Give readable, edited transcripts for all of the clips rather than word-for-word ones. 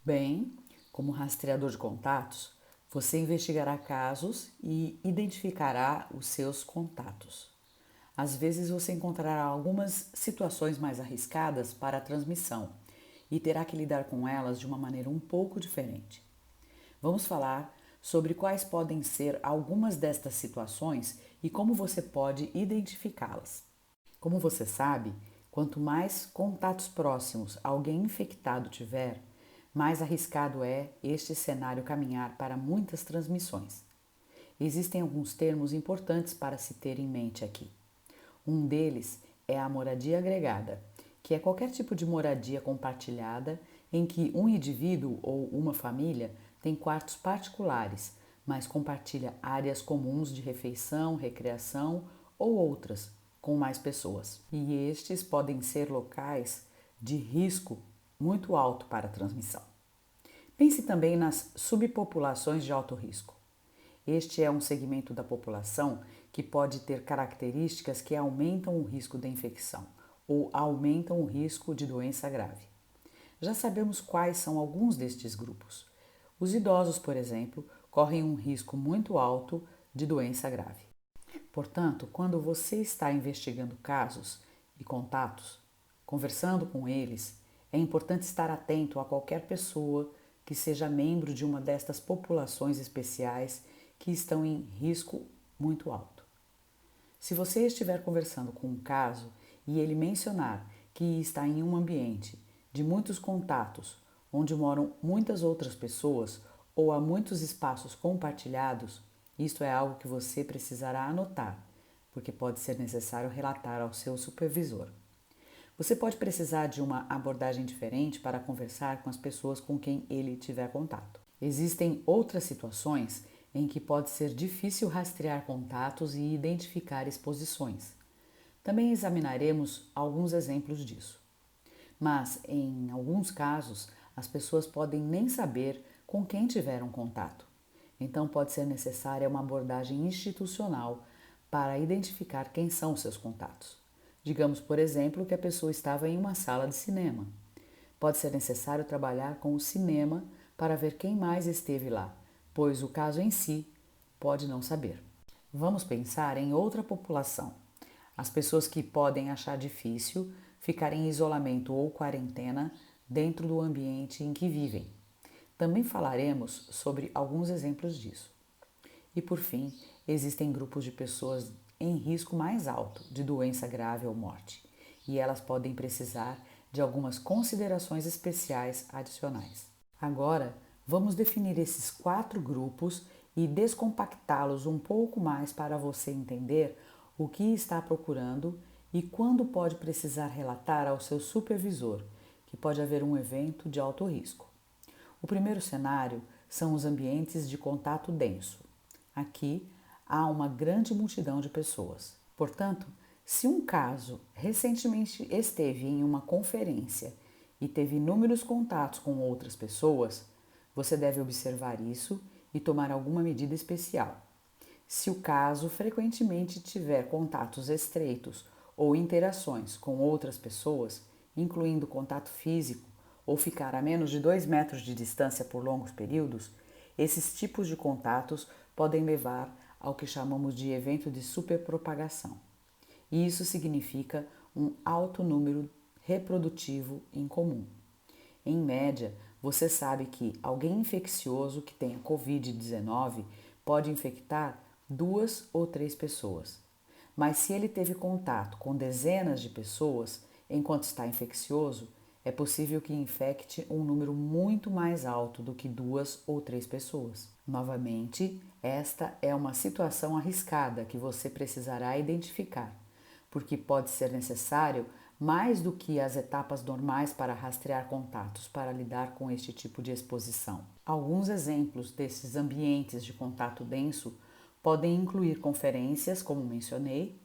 Bem, como rastreador de contatos, você investigará casos e identificará os seus contatos. Às vezes você encontrará algumas situações mais arriscadas para a transmissão e terá que lidar com elas de uma maneira um pouco diferente. Vamos falar sobre quais podem ser algumas destas situações e como você pode identificá-las. Como você sabe, quanto mais contatos próximos alguém infectado tiver, mais arriscado é este cenário caminhar para muitas transmissões. Existem alguns termos importantes para se ter em mente aqui. Um deles é a moradia agregada, que é qualquer tipo de moradia compartilhada em que um indivíduo ou uma família tem quartos particulares, mas compartilha áreas comuns de refeição, recreação ou outras com mais pessoas. E estes podem ser locais de risco muito alto para a transmissão. Pense também nas subpopulações de alto risco. Este é um segmento da população que pode ter características que aumentam o risco da infecção ou aumentam o risco de doença grave. Já sabemos quais são alguns destes grupos. Os idosos, por exemplo, correm um risco muito alto de doença grave. Portanto, quando você está investigando casos e contatos, conversando com eles, é importante estar atento a qualquer pessoa que seja membro de uma destas populações especiais que estão em risco muito alto. Se você estiver conversando com um caso e ele mencionar que está em um ambiente de muitos contatos, onde moram muitas outras pessoas ou há muitos espaços compartilhados, isto é algo que você precisará anotar, porque pode ser necessário relatar ao seu supervisor. Você pode precisar de uma abordagem diferente para conversar com as pessoas com quem ele tiver contato. Existem outras situações em que pode ser difícil rastrear contatos e identificar exposições. Também examinaremos alguns exemplos disso. Mas, em alguns casos, as pessoas podem nem saber com quem tiveram contato. Então, pode ser necessária uma abordagem institucional para identificar quem são seus contatos. Digamos, por exemplo, que a pessoa estava em uma sala de cinema. Pode ser necessário trabalhar com o cinema para ver quem mais esteve lá, pois o caso em si pode não saber. Vamos pensar em outra população. As pessoas que podem achar difícil ficar em isolamento ou quarentena dentro do ambiente em que vivem. Também falaremos sobre alguns exemplos disso. E por fim, existem grupos de pessoas em risco mais alto de doença grave ou morte, e elas podem precisar de algumas considerações especiais adicionais. Agora, vamos definir esses 4 grupos e descompactá-los um pouco mais para você entender o que está procurando e quando pode precisar relatar ao seu supervisor que pode haver um evento de alto risco. O primeiro cenário são os ambientes de contato denso. Aqui há uma grande multidão de pessoas. Portanto, se um caso recentemente esteve em uma conferência e teve inúmeros contatos com outras pessoas, você deve observar isso e tomar alguma medida especial. Se o caso frequentemente tiver contatos estreitos ou interações com outras pessoas, incluindo contato físico, ou ficar a menos de 2 metros de distância por longos períodos, esses tipos de contatos podem levar ao que chamamos de evento de superpropagação. E isso significa um alto número reprodutivo em comum. Em média, você sabe que alguém infeccioso que tenha Covid-19 pode infectar 2 ou 3 pessoas. Mas se ele teve contato com dezenas de pessoas enquanto está infeccioso, é possível que infecte um número muito mais alto do que 2 ou 3 pessoas. Novamente, esta é uma situação arriscada que você precisará identificar, porque pode ser necessário mais do que as etapas normais para rastrear contatos para lidar com este tipo de exposição. Alguns exemplos desses ambientes de contato denso podem incluir conferências, como mencionei,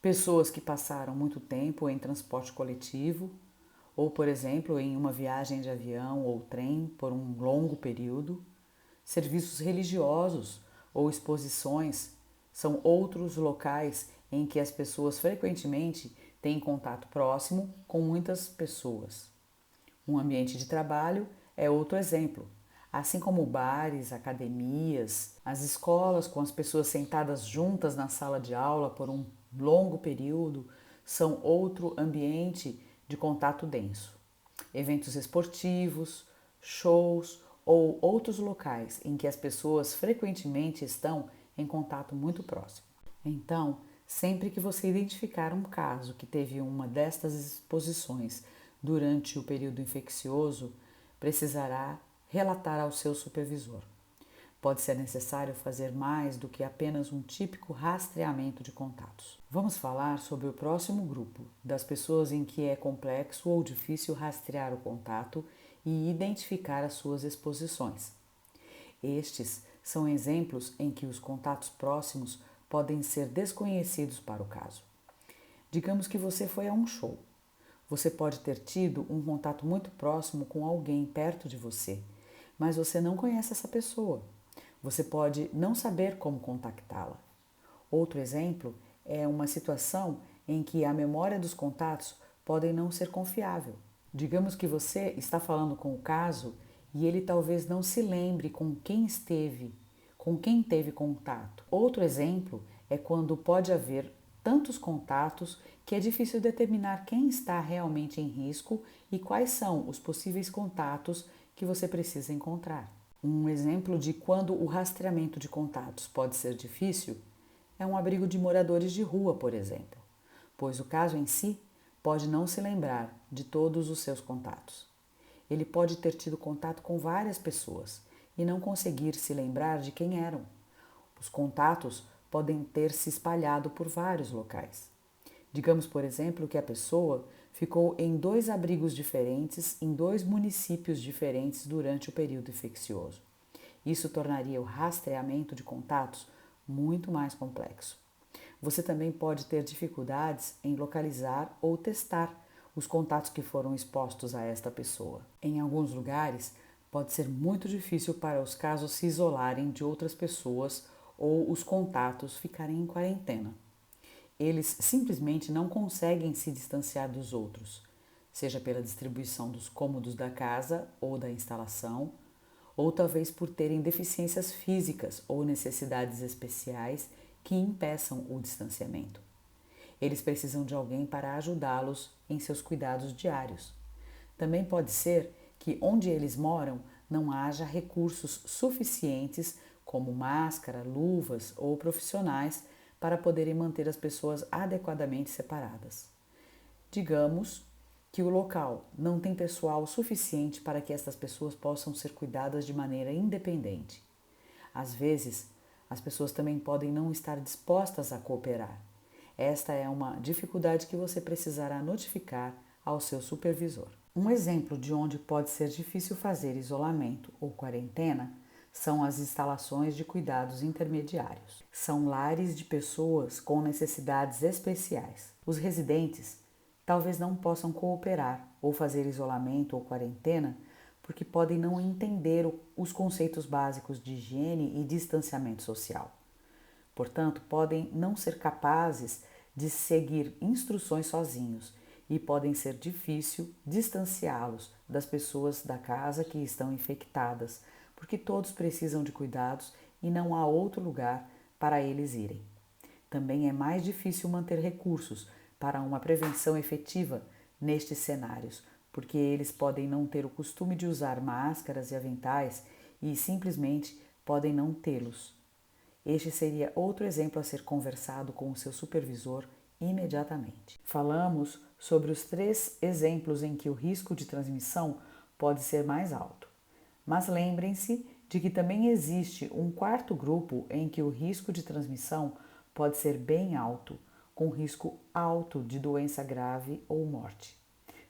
pessoas que passaram muito tempo em transporte coletivo, ou, por exemplo, em uma viagem de avião ou trem por um longo período. Serviços religiosos ou exposições são outros locais em que as pessoas frequentemente têm contato próximo com muitas pessoas. Um ambiente de trabalho é outro exemplo. Assim como bares, academias, as escolas com as pessoas sentadas juntas na sala de aula por um longo período são outro ambiente de contato denso. Eventos esportivos, shows ou outros locais em que as pessoas frequentemente estão em contato muito próximo. Então, sempre que você identificar um caso que teve uma destas exposições durante o período infeccioso, precisará relatar ao seu supervisor. Pode ser necessário fazer mais do que apenas um típico rastreamento de contatos. Vamos falar sobre o próximo grupo, das pessoas em que é complexo ou difícil rastrear o contato e identificar as suas exposições. Estes são exemplos em que os contatos próximos podem ser desconhecidos para o caso. Digamos que você foi a um show. Você pode ter tido um contato muito próximo com alguém perto de você, mas você não conhece essa pessoa. Você pode não saber como contactá-la. Outro exemplo é uma situação em que a memória dos contatos pode não ser confiável. Digamos que você está falando com o caso e ele talvez não se lembre com quem teve contato. Outro exemplo é quando pode haver tantos contatos que é difícil determinar quem está realmente em risco e quais são os possíveis contatos que você precisa encontrar. Um exemplo de quando o rastreamento de contatos pode ser difícil é um abrigo de moradores de rua, por exemplo, pois o caso em si pode não se lembrar de todos os seus contatos. Ele pode ter tido contato com várias pessoas e não conseguir se lembrar de quem eram. Os contatos podem ter se espalhado por vários locais. Digamos, por exemplo, que a pessoa ficou em 2 abrigos diferentes em 2 municípios diferentes durante o período infeccioso. Isso tornaria o rastreamento de contatos muito mais complexo. Você também pode ter dificuldades em localizar ou testar os contatos que foram expostos a esta pessoa. Em alguns lugares, pode ser muito difícil para os casos se isolarem de outras pessoas ou os contatos ficarem em quarentena. Eles simplesmente não conseguem se distanciar dos outros, seja pela distribuição dos cômodos da casa ou da instalação, ou talvez por terem deficiências físicas ou necessidades especiais que impeçam o distanciamento. Eles precisam de alguém para ajudá-los em seus cuidados diários. Também pode ser que onde eles moram não haja recursos suficientes, como máscara, luvas ou profissionais, para poderem manter as pessoas adequadamente separadas. Digamos que o local não tem pessoal suficiente para que estas pessoas possam ser cuidadas de maneira independente. Às vezes, as pessoas também podem não estar dispostas a cooperar. Esta é uma dificuldade que você precisará notificar ao seu supervisor. Um exemplo de onde pode ser difícil fazer isolamento ou quarentena são as instalações de cuidados intermediários. São lares de pessoas com necessidades especiais. Os residentes talvez não possam cooperar ou fazer isolamento ou quarentena porque podem não entender os conceitos básicos de higiene e distanciamento social. Portanto, podem não ser capazes de seguir instruções sozinhos e podem ser difícil distanciá-los das pessoas da casa que estão infectadas, porque todos precisam de cuidados e não há outro lugar para eles irem. Também é mais difícil manter recursos para uma prevenção efetiva nestes cenários, porque eles podem não ter o costume de usar máscaras e aventais e simplesmente podem não tê-los. Este seria outro exemplo a ser conversado com o seu supervisor imediatamente. Falamos sobre os 3 exemplos em que o risco de transmissão pode ser mais alto. Mas lembrem-se de que também existe um 4º grupo em que o risco de transmissão pode ser bem alto, com risco alto de doença grave ou morte.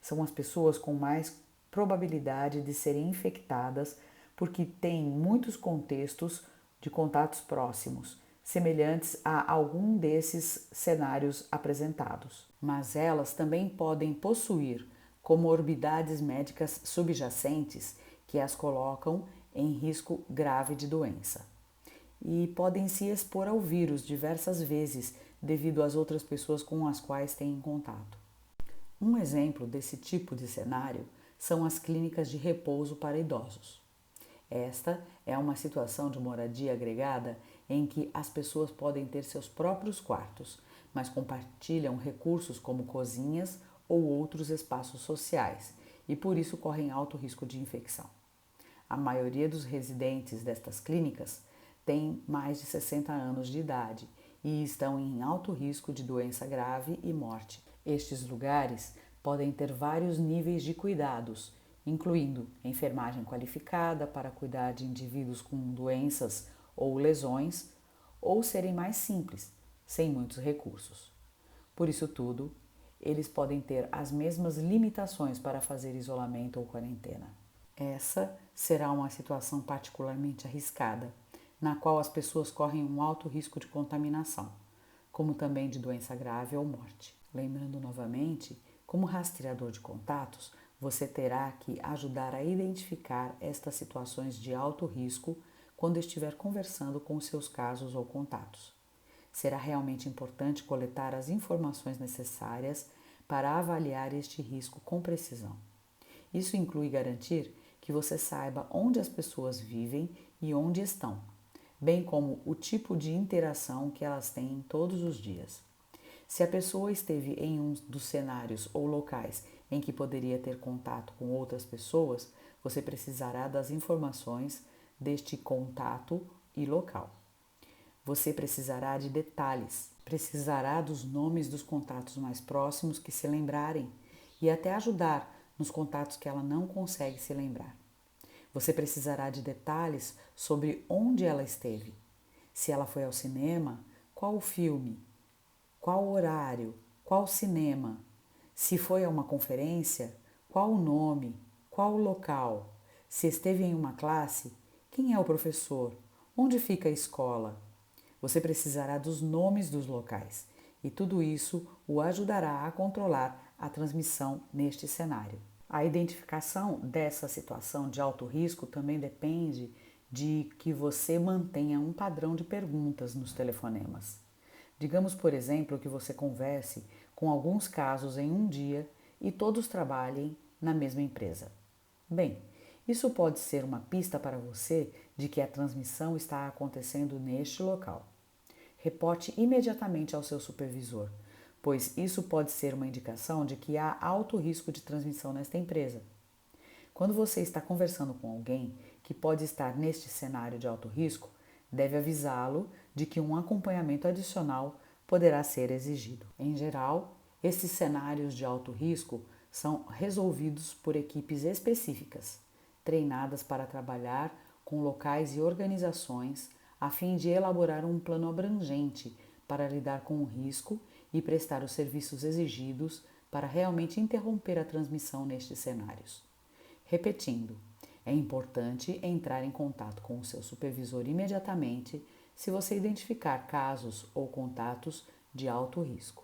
São as pessoas com mais probabilidade de serem infectadas porque têm muitos contextos de contatos próximos, semelhantes a algum desses cenários apresentados. Mas elas também podem possuir comorbidades médicas subjacentes que as colocam em risco grave de doença. E podem se expor ao vírus diversas vezes devido às outras pessoas com as quais têm contato. Um exemplo desse tipo de cenário são as clínicas de repouso para idosos. Esta é uma situação de moradia agregada em que as pessoas podem ter seus próprios quartos, mas compartilham recursos como cozinhas ou outros espaços sociais e por isso correm alto risco de infecção. A maioria dos residentes destas clínicas tem mais de 60 anos de idade e estão em alto risco de doença grave e morte. Estes lugares podem ter vários níveis de cuidados, incluindo enfermagem qualificada para cuidar de indivíduos com doenças ou lesões, ou serem mais simples, sem muitos recursos. Por isso tudo, eles podem ter as mesmas limitações para fazer isolamento ou quarentena. Essa será uma situação particularmente arriscada, na qual as pessoas correm um alto risco de contaminação, como também de doença grave ou morte. Lembrando novamente, como rastreador de contatos, você terá que ajudar a identificar estas situações de alto risco quando estiver conversando com os seus casos ou contatos. Será realmente importante coletar as informações necessárias para avaliar este risco com precisão. Isso inclui garantir que você saiba onde as pessoas vivem e onde estão, bem como o tipo de interação que elas têm todos os dias. Se a pessoa esteve em um dos cenários ou locais em que poderia ter contato com outras pessoas, você precisará das informações deste contato e local. Você precisará de detalhes, precisará dos nomes dos contatos mais próximos que se lembrarem e até ajudar nos contatos que ela não consegue se lembrar. Você precisará de detalhes sobre onde ela esteve, se ela foi ao cinema, qual o filme, qual o horário, qual cinema, se foi a uma conferência, qual o nome, qual o local, se esteve em uma classe, quem é o professor, onde fica a escola. Você precisará dos nomes dos locais e tudo isso o ajudará a controlar a transmissão neste cenário. A identificação dessa situação de alto risco também depende de que você mantenha um padrão de perguntas nos telefonemas. Digamos, por exemplo, que você converse com alguns casos em um dia e todos trabalhem na mesma empresa. Bem, isso pode ser uma pista para você de que a transmissão está acontecendo neste local. Reporte imediatamente ao seu supervisor, pois isso pode ser uma indicação de que há alto risco de transmissão nesta empresa. Quando você está conversando com alguém que pode estar neste cenário de alto risco, deve avisá-lo de que um acompanhamento adicional poderá ser exigido. Em geral, esses cenários de alto risco são resolvidos por equipes específicas, treinadas para trabalhar com locais e organizações a fim de elaborar um plano abrangente para lidar com o risco e prestar os serviços exigidos para realmente interromper a transmissão nestes cenários. Repetindo, é importante entrar em contato com o seu supervisor imediatamente se você identificar casos ou contatos de alto risco.